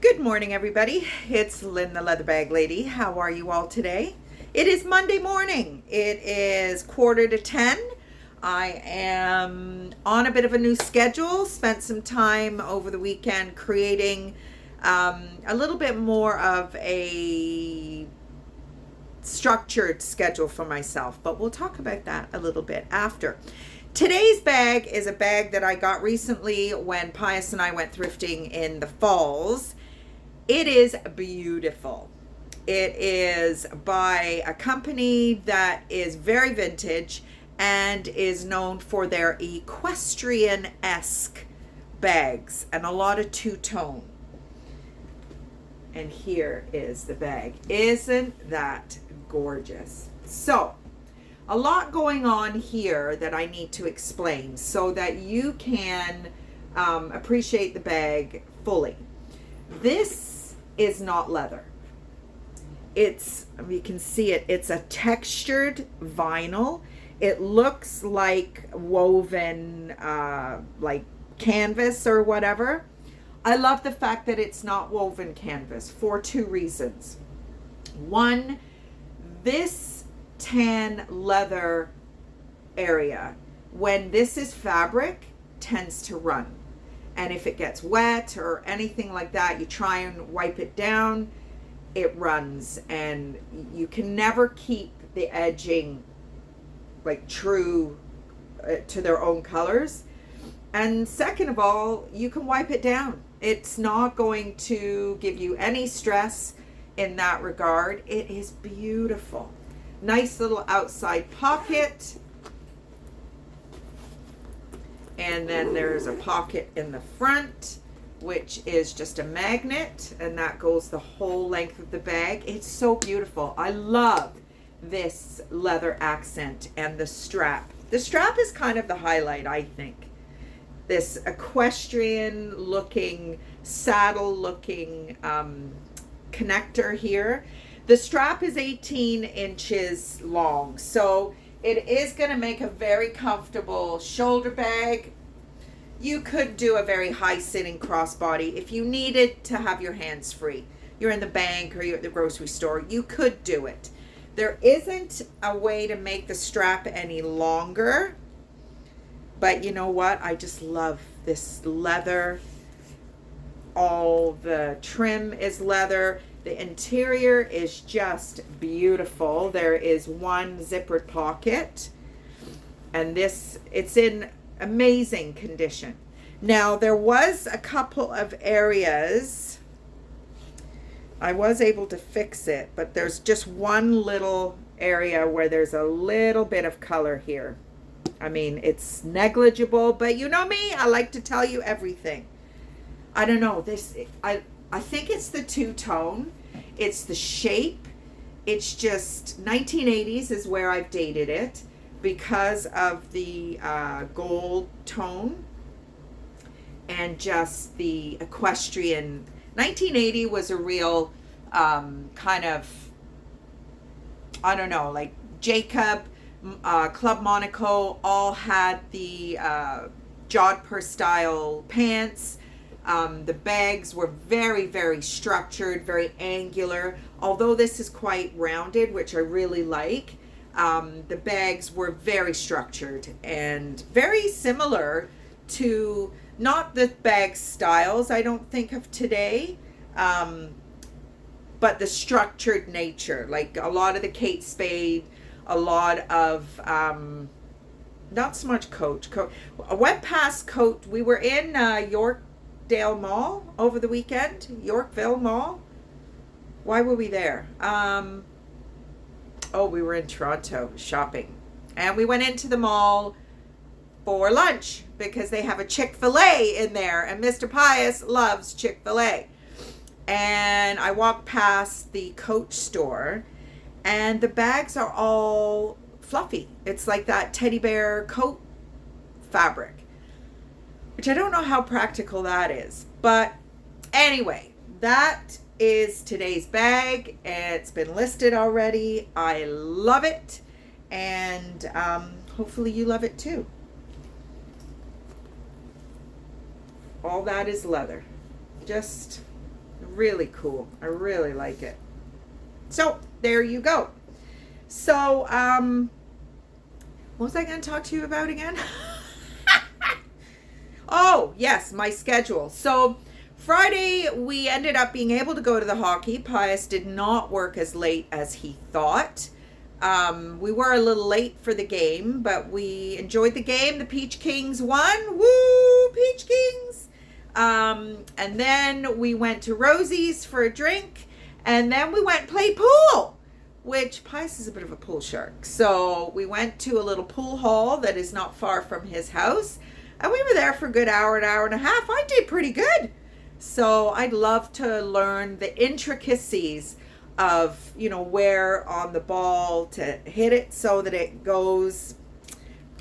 Good morning, everybody. It's Lynn, the Leather Bag Lady. How are you all today? It is Monday morning. It is 9:45. I am on a bit of a new schedule. Spent some time over the weekend creating a little bit more of a structured schedule for myself, but we'll talk about that a little bit after. Today's bag is a bag that I got recently when Pius and I went thrifting in the falls. It is beautiful. It is by a company that is very vintage and is known for their equestrian-esque bags and a lot of two-tone. And here is the bag. Isn't that gorgeous? So, a lot going on here that I need to explain so that you can appreciate the bag fully. This is not leather. You can see it, it's a textured vinyl. It looks like woven, like canvas or whatever. I love the fact that it's not woven canvas for two reasons. One, this tan leather area, when this is fabric, tends to run. And if it gets wet or anything like that, you try and wipe it down, it runs. And you can never keep the edging like true to their own colors. And second of all, you can wipe it down. It's not going to give you any stress in that regard. It is beautiful. Nice little outside pocket. And then there's a pocket in the front, which is just a magnet, and that goes the whole length of the bag. It's so beautiful. I love this leather accent and the strap. The strap is kind of the highlight, I think. This equestrian looking, saddle looking connector here. The strap is 18 inches long, so it is going to make a very comfortable shoulder bag. You could do a very high sitting crossbody if you needed to have your hands free. You're in the bank or you're at the grocery store, you could do it. There isn't a way to make the strap any longer, but you know what? I just love this leather. All the trim is leather. The interior is just beautiful. There is one zippered pocket, and it's in amazing condition. Now, there was a couple of areas I was able to fix it, but there's just one little area where there's a little bit of color here. I mean, it's negligible, but you know me, I like to tell you everything. I don't know, I think it's the two-tone. It's the shape. It's just 1980s is where I've dated it because of the gold tone and just the equestrian. 1980 was a real kind of, I don't know, like Jacob, Club Monaco all had the jodhpur style pants. The bags were very, very structured, very angular. Although this is quite rounded, which I really like, the bags were very structured and very similar to, not the bag styles, I don't think, of today, but the structured nature. Like a lot of the Kate Spade, a lot of, not so much Coach. I went past Coach. We were in Yorkdale Mall over the weekend, Yorkville Mall. Why were we there? We were in Toronto shopping. And we went into the mall for lunch because they have a Chick-fil-A in there. And Mr. Pius loves Chick-fil-A. And I walked past the Coach store and the bags are all fluffy. It's like that teddy bear coat fabric, which I don't know how practical that is. But anyway, that is today's bag. It's been listed already. I love it. And hopefully you love it too. All that is leather. Just Really cool. I really like it. So there you go. So, what was I going to talk to you about again? Oh, yes, my schedule. So, Friday, we ended up being able to go to the hockey. Pius did not work as late as he thought. We were a little late for the game, but we enjoyed the game. The Peach Kings won. Woo, Peach Kings! And then we went to Rosie's for a drink, and then we went and played pool, which Pius is a bit of a pool shark. So we went to a little pool hall that is not far from his house, and we were there for a good hour, an hour and a half. I did pretty good. So I'd love to learn the intricacies of, where on the ball to hit it so that it goes.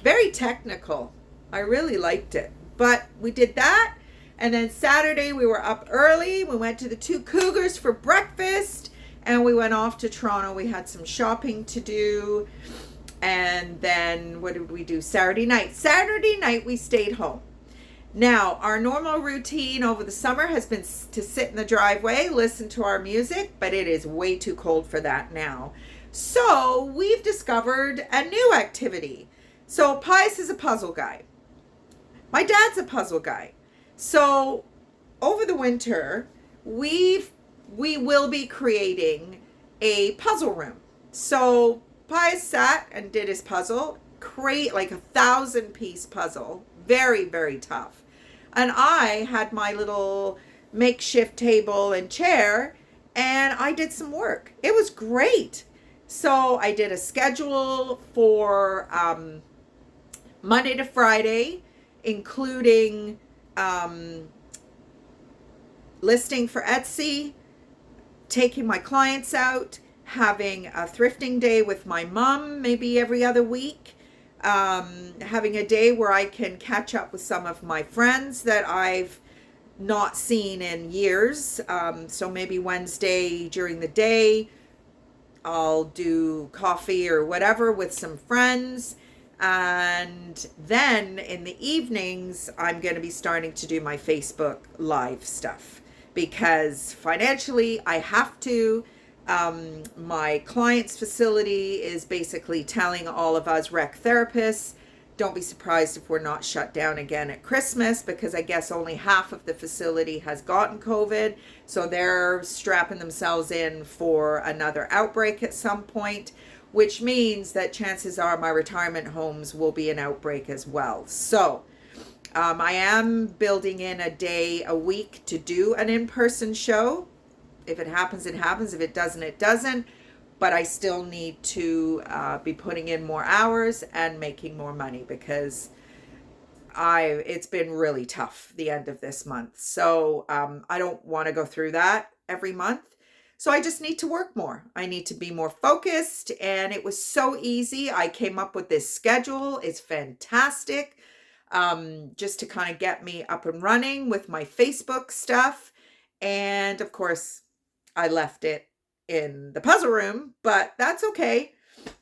Very technical. I really liked it. But we did that. And then Saturday we were up early. We went to the Two Cougars for breakfast. And we went off to Toronto. We had some shopping to do. And then what did we do Saturday night? Saturday night we stayed home. Now, our normal routine over the summer has been to sit in the driveway, listen to our music, but it is way too cold for that now. So we've discovered a new activity. So Pius is a puzzle guy. My dad's a puzzle guy. So over the winter, we will be creating a puzzle room. So Pius sat and did his puzzle, create like a 1,000-piece puzzle, very, very tough. And I had my little makeshift table and chair, and I did some work. It was great. So I did a schedule for Monday to Friday, including listing for Etsy, taking my clients out, having a thrifting day with my mom maybe every other week, having a day where I can catch up with some of my friends that I've not seen in years. So maybe Wednesday during the day, I'll do coffee or whatever with some friends. And then in the evenings, I'm going to be starting to do my Facebook Live stuff because financially I have to. My client's facility is basically telling all of us rec therapists, don't be surprised if we're not shut down again at Christmas, because I guess only half of the facility has gotten COVID. So they're strapping themselves in for another outbreak at some point, which means that chances are my retirement homes will be an outbreak as well. So I am building in a day a week to do an in-person show. If it happens, it happens. If it doesn't, it doesn't. But I still need to be putting in more hours and making more money because it's been really tough the end of this month. So I don't want to go through that every month. So I just need to work more. I need to be more focused. And it was so easy. I came up with this schedule. It's fantastic. Just to kind of get me up and running with my Facebook stuff. And of course, I left it in the puzzle room, but that's okay.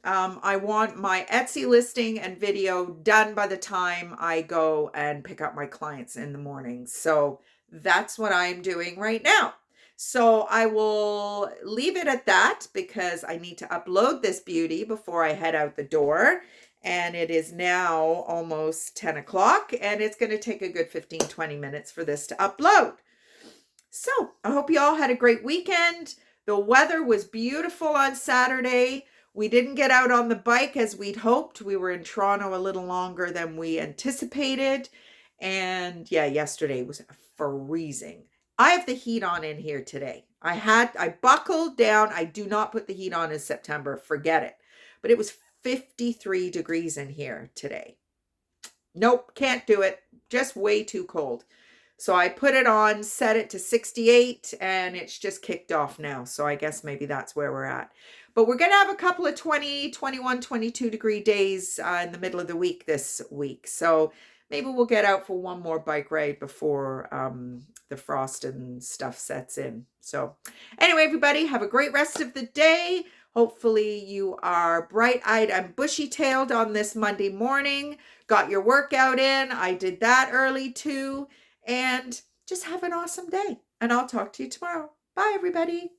I want my Etsy listing and video done by the time I go and pick up my clients in the morning. So that's what I'm doing right now. So I will leave it at that because I need to upload this beauty before I head out the door. And it is now almost 10 o'clock and it's going to take a good 15-20 minutes for this to upload. So I hope you all had a great weekend. The weather was beautiful on Saturday. We didn't get out on the bike as we'd hoped. We were in Toronto a little longer than we anticipated. And yeah, yesterday was freezing. I have the heat on in here today. I buckled down. I do not put the heat on in September. Forget it. But it was 53 degrees in here today. Nope, can't do it. Just way too cold. So I put it on, set it to 68, and it's just kicked off now. So I guess maybe that's where we're at. But we're going to have a couple of 20, 21, 22 degree days in the middle of the week this week. So maybe we'll get out for one more bike ride before the frost and stuff sets in. So anyway, everybody, have a great rest of the day. Hopefully you are bright-eyed and bushy-tailed on this Monday morning. Got your workout in. I did that early too. And just have an awesome day. And I'll talk to you tomorrow. Bye, everybody.